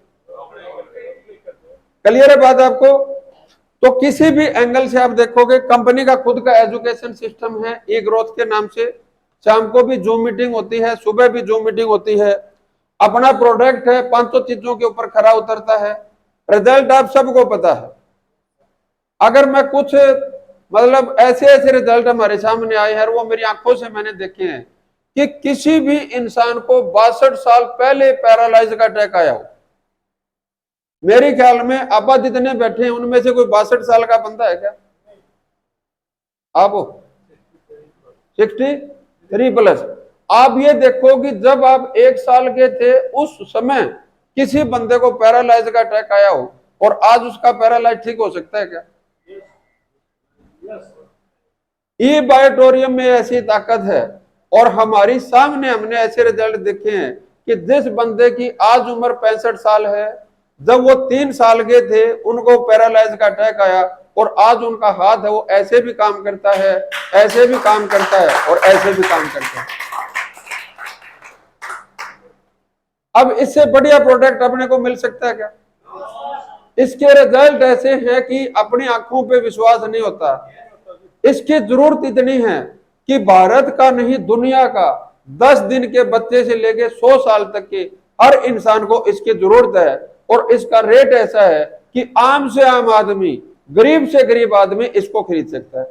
क्लियर है बात आपको? तो किसी भी एंगल से आप देखोगे, कंपनी का खुद का एजुकेशन सिस्टम है ई ग्रोथ के नाम से। शाम को भी जूम मीटिंग होती है, सुबह भी जूम मीटिंग होती है। अपना प्रोडक्ट है, 500 चीजों के ऊपर खरा उतरता है। रिजल्ट आप सबको पता है। अगर मैं कुछ मतलब ऐसे ऐसे रिजल्ट हमारे सामने आए हैं, वो मेरी आंखों से मैंने देखे हैं कि किसी भी इंसान को 62 साल पहले पैरालाइज का अटैक आया हो। मेरे ख्याल में आप जितने बैठे हैं उनमें से कोई 62 साल का बंदा है क्या? आप 63 प्लस। आप ये देखो कि जब आप 1 साल के थे उस समय किसी बंदे को पैरालाइज का अटैक आया हो और आज उसका पैरालाइज ठीक हो सकता है क्या? ई बायोटोरियम में ऐसी ताकत है और हमारी सामने हमने ऐसे रिजल्ट देखे हैं कि जिस बंदे की आज उम्र 65 साल है, जब वो 3 साल के थे उनको पैरालाइज का अटैक आया और आज उनका हाथ है वो ऐसे भी काम करता है, ऐसे भी काम करता है और ऐसे भी काम करता है। अब इससे बढ़िया प्रोडक्ट अपने को मिल सकता है क्या? इसके रिजल्ट ऐसे हैं कि अपनी आंखों पे विश्वास नहीं होता। इसकी जरूरत इतनी है कि भारत का नहीं दुनिया का 10 दिन के बच्चे से लेके 100 साल तक के हर इंसान को इसकी जरूरत है। और इसका रेट ऐसा है कि आम से आम आदमी, गरीब से गरीब आदमी इसको खरीद सकता है।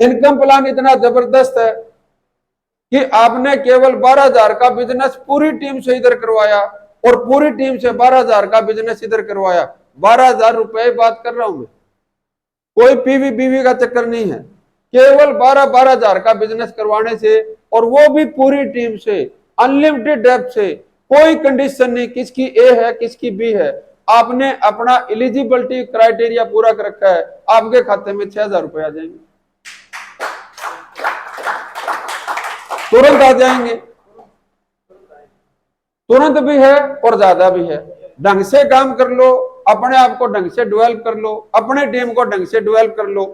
इनकम प्लान इतना जबरदस्त है कि आपने केवल 12,000 का बिजनेस पूरी टीम से इधर करवाया और पूरी टीम से 12,000 का बिजनेस इधर करवाया। 12,000 रुपए बात कर रहा हूं मैं, कोई पीवी बीवी का चक्कर नहीं है। केवल 12,000 का बिजनेस करवाने से, और वो भी पूरी टीम से, अनलिमिटेड डेप्थ से, कोई कंडीशन नहीं किसकी ए है किसकी बी है। आपने अपना एलिजिबिलिटी क्राइटेरिया पूरा कर रखा है, आपके खाते में 6,000 रुपए आ जाएंगे, तुरंत आ जाएंगे। तुरंत भी है और ज्यादा भी है। ढंग से काम कर लो, अपने आप को ढंग से डेवलप कर लो, अपने टीम को ढंग से डेवलप कर लो,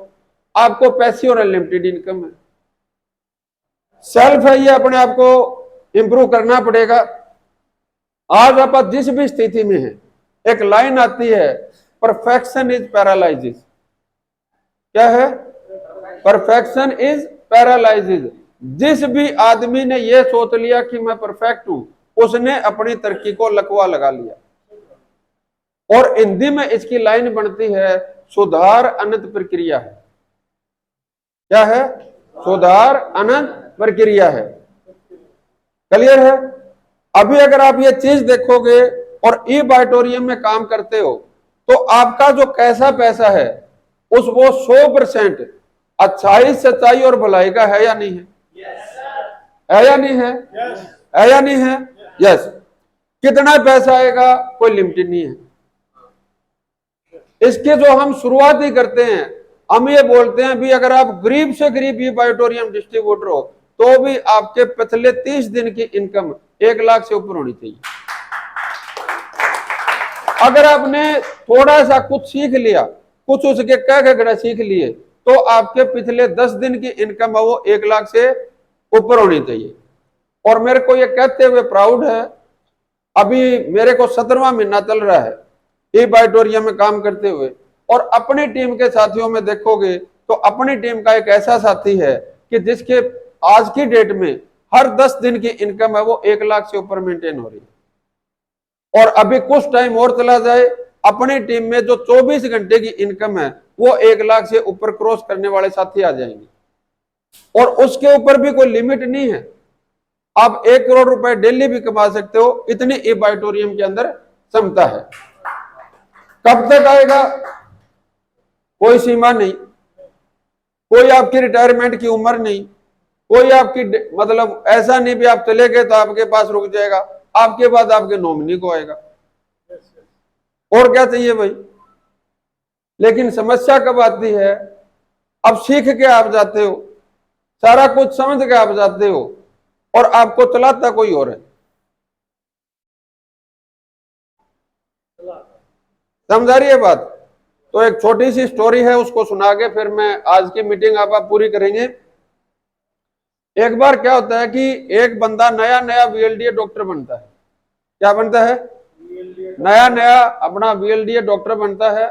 आपको पैसे और अनलिमिटेड इनकम है। सेल्फ है, ये अपने आप को इंप्रूव करना पड़ेगा। आज आप जिस भी स्थिति में है, एक लाइन आती है, परफेक्शन इज पैरालाइजिस। क्या है? Perfection is paralysis. जिस भी आदमी ने यह सोच लिया कि मैं परफेक्ट हूं, उसने अपनी तरक्की को लकवा लगा लिया। और हिंदी में इसकी लाइन बनती है, सुधार अनंत प्रक्रिया है। क्या है? सुधार अनंत प्रक्रिया है। क्लियर है? अभी अगर आप ये चीज देखोगे और ई बायोटोरियम में काम करते हो तो आपका जो कैसा पैसा है उस वो 100% अच्छाई, सच्चाई और भलाई का है या नहीं है? है या नहीं है? है या नहीं है? यस। कितना पैसा आएगा कोई लिमिटेड नहीं है। इसके जो हम शुरुआत ही करते हैं, हम ये बोलते हैं भी अगर आप गरीब से गरीब ई बायोटोरियम डिस्ट्रीब्यूटर हो तो भी आपके पिछले 30 दिन की इनकम 1 लाख से ऊपर होनी चाहिए। अगर आपने थोड़ा सा कुछ सीख लिया, कुछ उसके कह घड़ा सीख लिए, तो आपके पिछले 10 दिन की इनकम है वो 1 लाख से ऊपर होनी चाहिए। और मेरे को ये कहते हुए प्राउड है, अभी मेरे को 17वां महीना चल रहा है ई बायोटोरियम में काम करते हुए, और अपनी टीम के साथियों में देखोगे तो अपनी टीम का एक ऐसा साथी है कि जिसके आज की डेट में हर 10 दिन की इनकम है वो 1 लाख से ऊपर मेंटेन हो रही है। और अभी कुछ टाइम और चला जाए, अपनी टीम में जो 24 घंटे की इनकम है वो 1 लाख से ऊपर क्रॉस करने वाले साथी आ जाएंगे। और उसके ऊपर भी कोई लिमिट नहीं है, आप 1 करोड़ रुपए डेली भी कमा सकते हो, इतनी ई बायोटोरियम के अंदर क्षमता है। कब तक आएगा कोई सीमा नहीं, कोई आपकी रिटायरमेंट की उम्र नहीं, कोई आपकी मतलब ऐसा नहीं भी आप चले गए तो आपके पास रुक जाएगा, आपके बाद आपके नॉमिनी को आएगा। और क्या चाहिए भाई। लेकिन समस्या कब आती है, अब सीख के आप जाते हो, सारा कुछ समझ के आप जाते हो और आपको चलाता कोई और है। समझा रही है बात। तो एक छोटी सी स्टोरी है, उसको सुना के फिर मैं आज की मीटिंग आप पूरी करेंगे। एक बार क्या होता है कि एक बंदा नया नया वीएलडीए डॉक्टर बनता है। क्या बनता है, नया नया अपना वीएलडीए डॉक्टर बनता है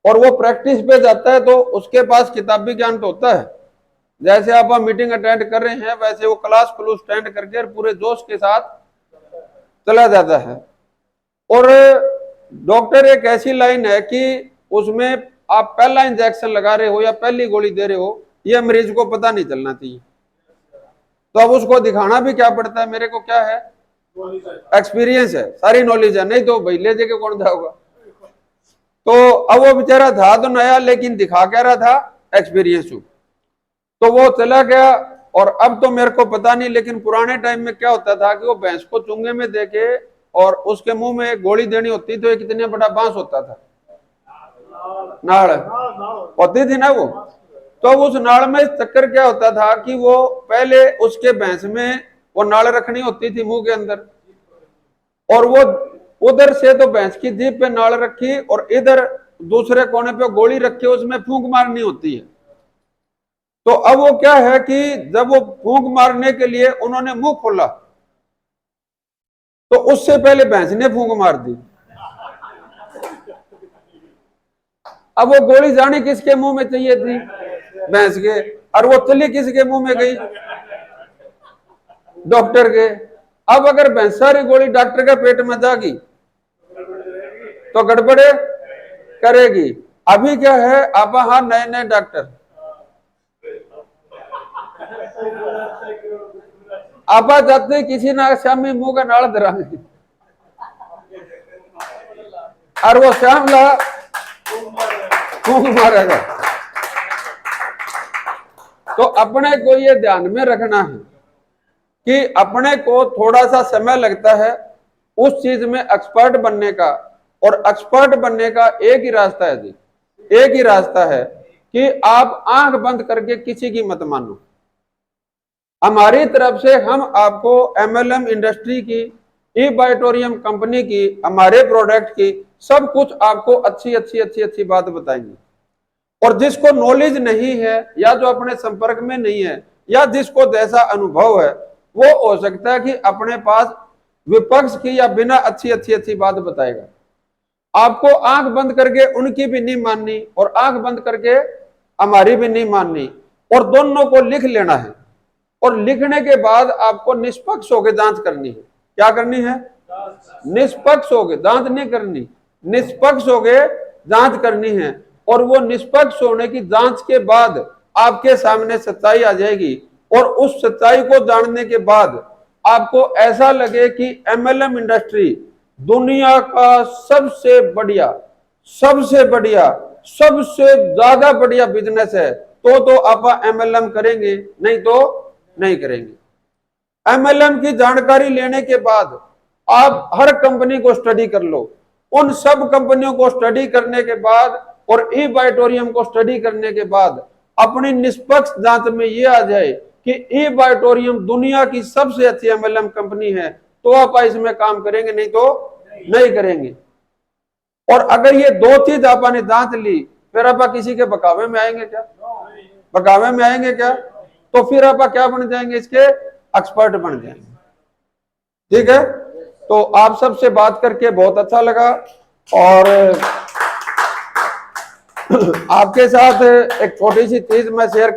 और वो प्रैक्टिस पे जाता है। तो उसके पास किताबी ज्ञान तो होता है, जैसे आप मीटिंग अटेंड कर रहे हैं वैसे वो क्लास क्लूस अटेंड करके पूरे जोश के साथ चला जाता है। और डॉक्टर एक ऐसी लाइन है कि उसमें आप पहला इंजेक्शन लगा रहे हो या पहली गोली दे रहे हो, ये मरीज को पता नहीं चलना चाहिए। तो अब उसको दिखाना भी क्या पड़ता है, मेरे को क्या है, एक्सपीरियंस है, सारी नॉलेज है, नहीं तो भाई ले जाके कौन जाओगा। तो अब वो बेचारा था तो नया, लेकिन दिखा क्या रहा था, एक्सपीरियंस हूं। तो वो चला गया और अब तो मेरे को पता नहीं, लेकिन पुराने टाइम में क्या होता था कि वो भैंस को चुंगे में देके और उसके मुंह में एक गोली देनी होती तो एक कितने बड़ा बांस होता था, नाड़ होती थी ना वो। तो उस नाड़ में चक्कर क्या होता था कि वो पहले उसके भैंस में वो नाड़ रखनी होती थी मुंह के अंदर, और वो उधर से तो भैंस की जीभ पे नाड़ रखी और इधर दूसरे कोने पे गोली रखी, उसमें फूंक मारनी होती है। तो अब वो क्या है कि जब वो फूंक मारने के लिए उन्होंने मुंह खोला तो उससे पहले भैंस ने फूंक मार दी। अब वो गोली जानी किसके मुंह में चाहिए थी, भैंस के, और वो चली किसके मुंह में गई, डॉक्टर के। अब अगर भैंस सारी गोली डॉक्टर के पेट में जागी तो गड़बड़े करेगी। अभी क्या है, आप हाँ नए नए डॉक्टर आप जाते किसी ना श्यामी मुंह का नाड़ धरांगे और वो श्यामला फूंक मारेगा। तो अपने को ये ध्यान में रखना है कि अपने को थोड़ा सा समय लगता है उस चीज में एक्सपर्ट बनने का, और एक्सपर्ट बनने का एक ही रास्ता है जी, एक ही रास्ता है कि आप आंख बंद करके किसी की मत मानो। हमारी तरफ से हम आपको एमएलएम इंडस्ट्री की, ई बायोटोरियम कंपनी की, हमारे प्रोडक्ट की सब कुछ आपको अच्छी अच्छी अच्छी अच्छी बात बताएंगे। और जिसको नॉलेज नहीं है या जो अपने संपर्क में नहीं है या जिसको जैसा अनुभव है, वो हो सकता है कि अपने पास विपक्ष की या बिना अच्छी अच्छी अच्छी बात बताएगा। आपको आंख बंद करके उनकी भी नहीं माननी और आंख बंद करके हमारी भी नहीं माननी, और दोनों को लिख लेना है। और लिखने के बाद आपको निष्पक्ष होकर जांच करनी है। क्या करनी है, निष्पक्ष होकर जांच नहीं करनी, निष्पक्ष होकर जांच करनी है। और वो निष्पक्ष होने की जांच के बाद आपके सामने सच्चाई आ जाएगी, और उस सच्चाई को जानने के बाद आपको ऐसा लगे कि एमएलएम इंडस्ट्री दुनिया का सबसे बढ़िया, सबसे बढ़िया, सबसे ज्यादा बढ़िया बिजनेस है, तो आप एमएलएम करेंगे, नहीं तो नहीं करेंगे। एमएलएम की जानकारी लेने के बाद आप हर कंपनी को स्टडी कर लो, उन सब कंपनियों को स्टडी करने के बाद और ई बायोटोरियम को स्टडी करने के बाद अपनी निष्पक्ष जांच में ये आ जाए कि ई बायोटोरियम दुनिया की सबसे अच्छी एमएलएम कंपनी है, तो आप इसमें काम करेंगे, नहीं तो नहीं करेंगे। और अगर ये दो चीज आपने जांच ली, फिर आप किसी के बकावे में आएंगे क्या, बकावे में आएंगे क्या? तो फिर आप क्या बन जाएंगे, इसके एक्सपर्ट बन जाएंगे। ठीक है, तो आप सबसे बात करके बहुत अच्छा लगा, और आपके साथ एक छोटी सी चीज मैं शेयर